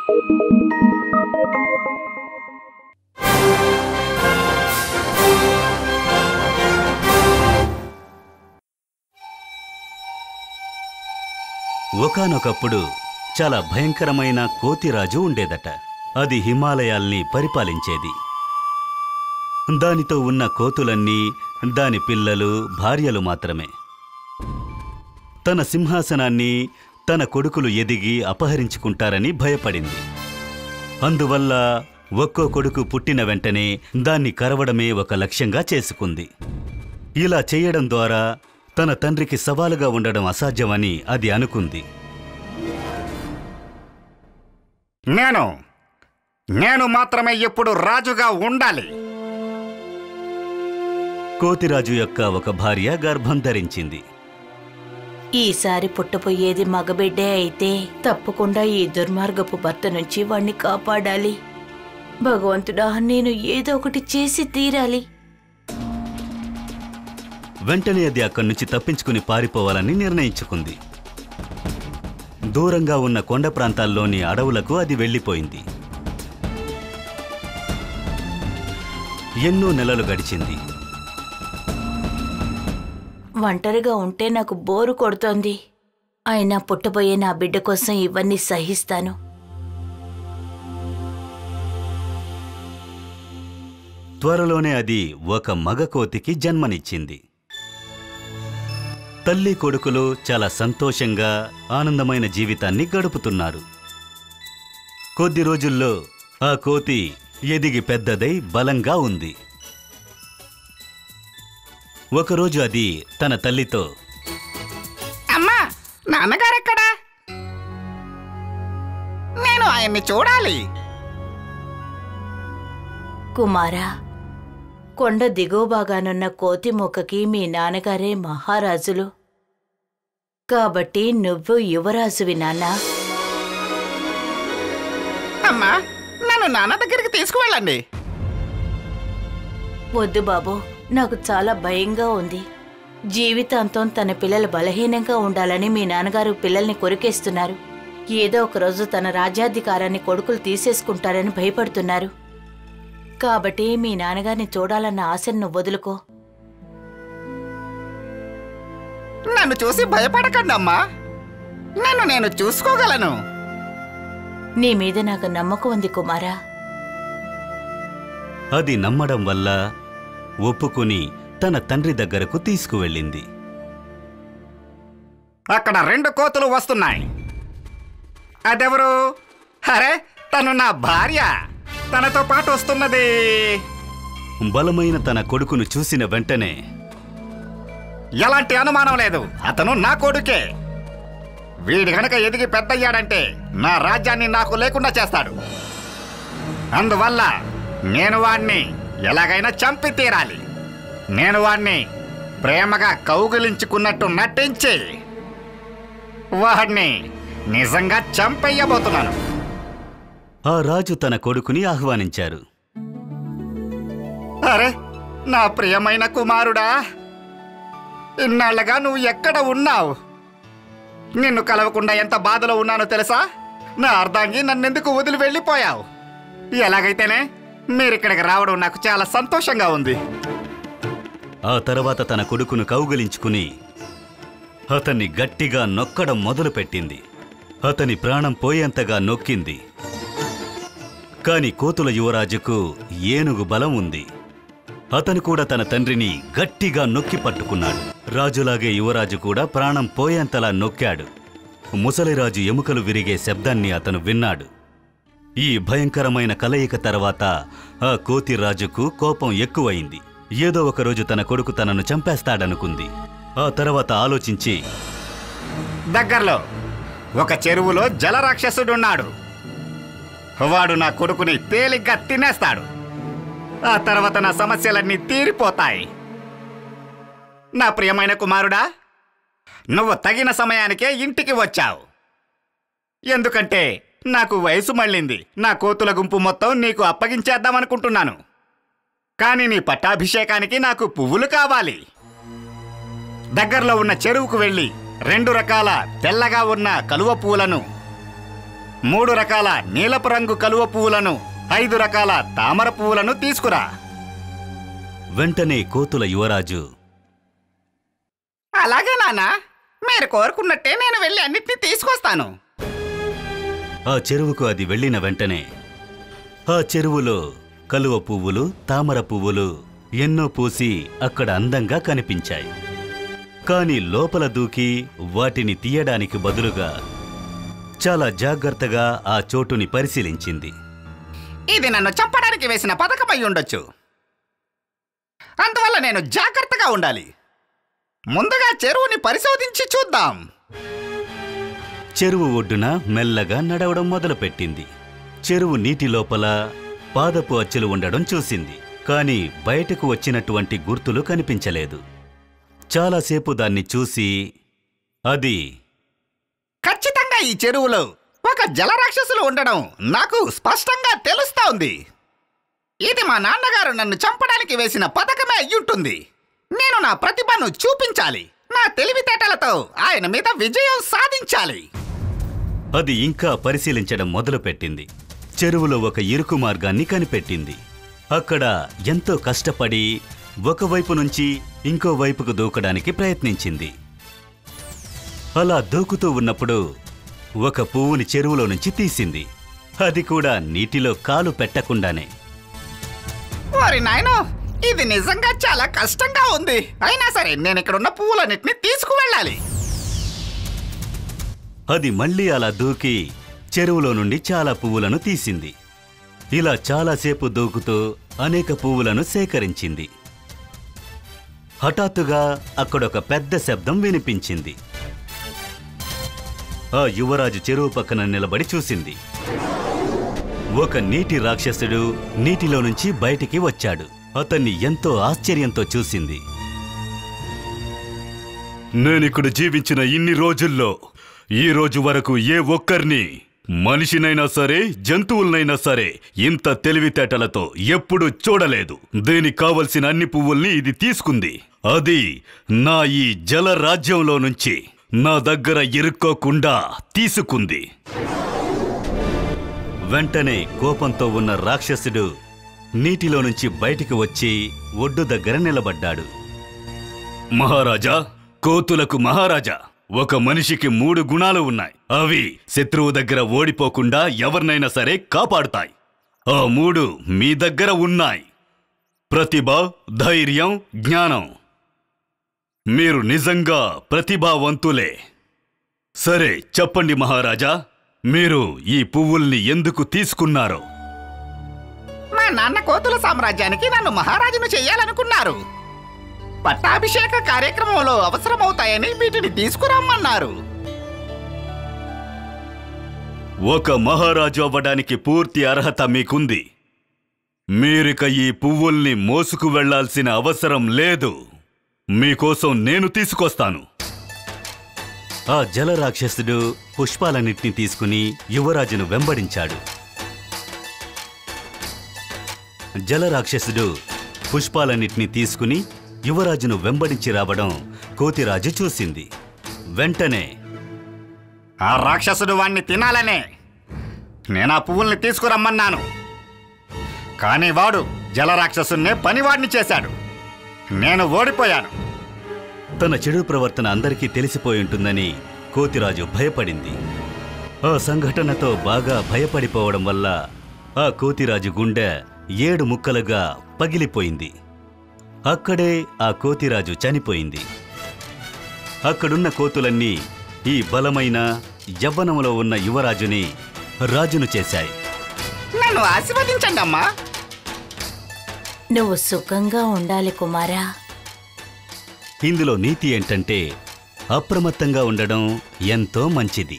ఒకానొకప్పుడు చాలా భయంకరమైన కోతిరాజు ఉండేదట. అది హిమాలయాల్ని పరిపాలించేది. దానితో ఉన్న కోతులన్నీ దాని పిల్లలు, భార్యలు మాత్రమే. తన సింహాసనాన్ని తన కొడుకులు ఎదిగి అపహరించుకుంటారని భయపడింది. అందువల్ల ఒక్కో కొడుకు పుట్టిన వెంటనే దాన్ని కరవడమే ఒక లక్ష్యంగా చేసుకుంది. ఇలా చేయడం ద్వారా తన తండ్రికి సవాలుగా ఉండడం అసాధ్యమని అది అనుకుంది. నేను మాత్రమే ఇప్పుడు రాజుగా ఉండాలి. కోతిరాజు యొక్క ఒక భార్య గర్భం ధరించింది. ఈసారి పుట్టబోయేది మగబిడ్డే అయితే తప్పకుండా ఈ దుర్మార్గపు భర్త నుంచి వాణ్ణి కాపాడాలి. భగవంతుడా, నేను ఏదో ఒకటి చేసి తీరాలి. వెంటనే అది అక్కడి నుంచి తప్పించుకుని పారిపోవాలని నిర్ణయించుకుంది. దూరంగా ఉన్న కొండ ప్రాంతాల్లోని అడవులకు అది వెళ్ళిపోయింది. ఎన్నో నెలలు గడిచింది. ఒంటరిగా ఉంటే నాకు బోరు కొడుతోంది. అయినా పుట్టబోయే నా బిడ్డ కోసం ఇవన్నీ సహిస్తాను. త్వరలోనే అది ఒక మగ కోతికి జన్మనిచ్చింది. తల్లి కొడుకులు చాలా సంతోషంగా ఆనందమైన జీవితాన్ని గడుపుతున్నారు. కొద్ది రోజుల్లో ఆ కోతి ఎదిగి పెద్దదై బలంగా ఉంది. ఒకరోజు అది తన తల్లితో, అమ్మా, నాన్నగారెక్కడా? నేను ఆయన్ని చూడాలి. కుమారా, కొండ దిగువ భాగానున్న కోతి మొక్కకి మీ నాన్నగారే మహారాజులు. కాబట్టి నువ్వు యువరాజువి నాన్నా. అమ్మా, నన్ను నాన్న దగ్గరికి తీసుకువెళ్ళండి. వద్దు బాబు, నాకు చాలా భయంగా ఉంది. జీవితాంతం తన పిల్లలు బలహీనంగా ఉండాలని మీ నాన్నగారు పిల్లల్ని కొరికేస్తున్నారు. ఏదో ఒకరోజు తన రాజ్యాధికారాన్ని కొడుకులు తీసేసుకుంటారని భయపడుతున్నారు. కాబట్టి మీ నాన్నగారిని చూడాలన్న ఆశను నువ్వు వదులుకో. నన్ను చూసి భయపడకండి అమ్మా. నేను చూసుకోగలను. నీ మీద నాకు నమ్మకం ఉంది కుమారా. అది నమ్మడం వల్ల ఒప్పుకుని తన తండ్రి దగ్గరకు తీసుకువెళ్ళింది. అక్కడ 2 కోతులు వస్తున్నాయి. అదెవరు? అరే, తను నా భార్య. తనతో పాటు వస్తున్నది. బలమైన తన కొడుకును చూసిన వెంటనే, ఎలాంటి అనుమానం లేదు, అతను నా కొడుకే. వీడి గనక ఎదిగి పెద్దయ్యాడంటే నా రాజ్యాన్ని నాకు లేకుండా చేస్తాడు. అందువల్ల నేను వాణ్ణి ఎలాగైనా చంపి తీరాలి. నేను వాణ్ణి ప్రేమగా కౌగిలించుకున్నట్టు నటించి వాణ్ణి నిజంగా చంపేయబోతున్నాను. ఆ రాజు తన కొడుకుని ఆహ్వానించారు. అరే, నా ప్రియమైన కుమారుడా, ఇన్నాళ్లగా నువ్వు ఎక్కడ ఉన్నావు? నిన్ను కలవకుండా ఎంత బాధలో ఉన్నానో తెలుసా? నా అర్ధాంగి నన్నెందుకు వదిలి వెళ్ళిపోయావు? ఎలాగైతేనే మీరిక్కడికి రావడం నాకు చాలా సంతోషంగా ఉంది. ఆ తర్వాత తన కొడుకును కౌగిలించుకుని అతన్ని గట్టిగా నొక్కడం మొదలుపెట్టింది. అతని ప్రాణం పోయేంతగా నొక్కింది. కాని కోతుల యువరాజుకు ఏనుగు బలం ఉంది. అతను కూడా తన తండ్రిని గట్టిగా నొక్కి పట్టుకున్నాడు. రాజులాగే యువరాజు కూడా ప్రాణం పోయేంతలా నొక్కాడు. ముసలిరాజు ఎముకలు విరిగే శబ్దాన్ని అతను విన్నాడు. ఈ భయంకరమైన కలయిక తర్వాత ఆ కోతిరాజుకు కోపం ఎక్కువయింది. ఏదో ఒకరోజు తన కొడుకు తనను చంపేస్తాడనుకుంది. ఆ తర్వాత ఆలోచించి, దగ్గరలో ఒక చెరువులో జలరాక్షసుడున్నాడు. వాడు నా కొడుకుని తేలిగ్గా తినేస్తాడు. ఆ తర్వాత నా సమస్యలన్నీ తీరిపోతాయి. నా ప్రియమైన కుమారుడా, నువ్వు తగిన సమయానికే ఇంటికి వచ్చావు. ఎందుకంటే నాకు వయసు మళ్ళింది. నా కోతుల గుంపు మొత్తం నీకు అప్పగించేద్దామనుకుంటున్నాను. కానీ నీ పట్టాభిషేకానికి నాకు పువ్వులు కావాలి. దగ్గరలో ఉన్న చెరువుకు వెళ్ళి 2 రకాల తెల్లగా ఉన్న కలువ పువ్వులను 3 రకాల నీలపు రంగు కలువ పువ్వులను 5 రకాల తామర పువ్వులను తీసుకురా. వెంటనే కోతుల యువరాజు, అలాగే నాన్న, మీరు కోరుకున్నట్టే నేను వెళ్ళి అన్నిటినీ తీసుకొస్తాను. ఆ చెరువుకు అది వెళ్ళిన వెంటనే ఆ చెరువులో కలువ పువ్వులు, తామర పువ్వులు ఎన్నో పూసి అక్కడ అందంగా కనిపించాయి. కాని లోపల దూకి వాటిని తీయడానికి బదులుగా చాలా జాగ్రత్తగా ఆ చోటుని పరిశీలించింది. ఇది నన్ను చంపడానికి వేసిన పథకమై ఉండొచ్చు. అందువల్ల నేను జాగ్రత్తగా ఉండాలి. ముందుగా చెరువుని పరిశోధించి చూద్దాం. చెరువు ఒడ్డున మెల్లగా నడవడం మొదలుపెట్టింది. చెరువు నీటి లోపల పాదపు అచ్చులు ఉండడం చూసింది. కాని బయటకు వచ్చినటువంటి గుర్తులు కనిపించలేదు. చాలాసేపు దాన్ని చూసి అది ఖచ్చితంగా ఈ చెరువులో ఒక జలరాక్షసులు ఉండడం నాకు స్పష్టంగా తెలుస్తోంది. ఇది మా నాన్నగారు నన్ను చంపడానికి వేసిన పథకమే అయ్యుంటుంది. నేను నా ప్రతిభను చూపించాలి. నా తెలివితేటలతో ఆయన మీద విజయం సాధించాలి. అది ఇంకా పరిశీలించడం మొదలుపెట్టింది. చెరువులో ఒక ఇరుకు మార్గాన్ని కనిపెట్టింది. అక్కడ ఎంతో కష్టపడి ఒకవైపు నుంచి ఇంకో వైపుకు దూకడానికి ప్రయత్నించింది. అలా దూకుతూ ఉన్నప్పుడు ఒక పువ్వుని చెరువులో నుంచి తీసింది. అది కూడా నీటిలో కాలు పెట్టకుండానే. ఓరి నాయనో, ఇది నిజంగా చాలా కష్టంగా ఉంది. అయినా సరే నేను ఇక్కడున్న పువ్వులన్నిటిని తీసుకువెళ్ళాలి. అది మళ్ళీ అలా దూకి చెరువులో నుండి చాలా పువ్వులను తీసింది. ఇలా చాలాసేపు దూకుతూ అనేక పువ్వులను సేకరించింది. హఠాత్తుగా అక్కడొక పెద్ద శబ్దం వినిపించింది. ఆ యువరాజు చెరువు పక్కన నిలబడి చూసింది. ఒక నీటి రాక్షసుడు నీటిలో నుంచి బయటికి వచ్చాడు. అతన్ని ఎంతో ఆశ్చర్యంతో చూసింది. నేనిక్కడ జీవించిన ఇన్ని రోజుల్లో ఈ రోజు వరకు ఏ ఒక్కరిని, మనిషినైనా సరే జంతువులనైనా సరే, ఇంత తెలివితేటలతో ఎప్పుడూ చూడలేదు. దీనికి కావలసిన అన్ని పువ్వుల్ని ఇది తీసుకుంది. అది నా ఈ జల రాజ్యంలో నుంచి నా దగ్గర ఇరుక్కోకుండా తీసుకుంది. వెంటనే కోపంతో ఉన్న రాక్షసుడు నీటిలో నుంచి బయటికి వచ్చి ఒడ్డు దగ్గర నిలబడ్డాడు. మహారాజా, కోతులకు మహారాజా, ఒక మనిషికి 3 గుణాలు ఉన్నాయి. అవి శత్రువు దగ్గర ఓడిపోకుండా ఎవరినైనా సరే కాపాడుతాయి. ఆ 3 మీ దగ్గర ఉన్నాయి: ప్రతిభ, ధైర్యం, జ్ఞానం. మీరు నిజంగా ప్రతిభావంతులే. సరే చెప్పండి మహారాజా, మీరు ఈ పువ్వుల్ని ఎందుకు తీసుకున్నారో? మా నాన్న కోతుల సామ్రాజ్యానికి నన్ను మహారాజును చెయ్యాలనుకున్నారు. పట్టాభిషేక కార్యక్రమంలో అవసరమవుతాయని వీటిని తీసుకురమ్మన్నారు. ఒక మహారాజు అవ్వడానికి పూర్తి అర్హత మీకుంది. మీరిక ఈ పువ్వుల్ని మోసుకు వెళ్లాల్సిన అవసరం లేదు. మీకోసం నేను తీసుకొస్తాను. ఆ జలరాక్షసుడు పుష్పాలన్నింటినీ తీసుకుని యువరాజును వెంబడించాడు. జలరాక్షసుడు పుష్పాలన్నింటినీ తీసుకుని యువరాజును వెంబడించి రావడం కోతిరాజు చూసింది. వెంటనే ఆ రాక్షసుడు వాణ్ణి తినాలనే నేను ఆ పువ్వుల్ని తీసుకురమ్మన్నాను. కానీ వాడు జలరాక్షసున్నే పనివాడిని చేశాడు. నేను ఓడిపోయాను. తన చెడు ప్రవర్తన అందరికీ తెలిసిపోయి ఉంటుందని కోతిరాజు భయపడింది. ఆ సంఘటనతో బాగా భయపడిపోవడం వల్ల ఆ కోతిరాజు గుండె 7 ముక్కలుగా పగిలిపోయింది. అక్కడే ఆ కోతిరాజు చనిపోయింది. అక్కడున్న కోతులన్నీ ఈ బలమైన యవ్వనంలో ఉన్న యువరాజుని రాజును చేశాయి. నన్ను ఆశీర్వదించండి అమ్మా. నువ్వు సుఖంగా ఉండాలి కుమారా. ఇందులో నీతి ఏంటంటే అప్రమత్తంగా ఉండడం ఎంతో మంచిది.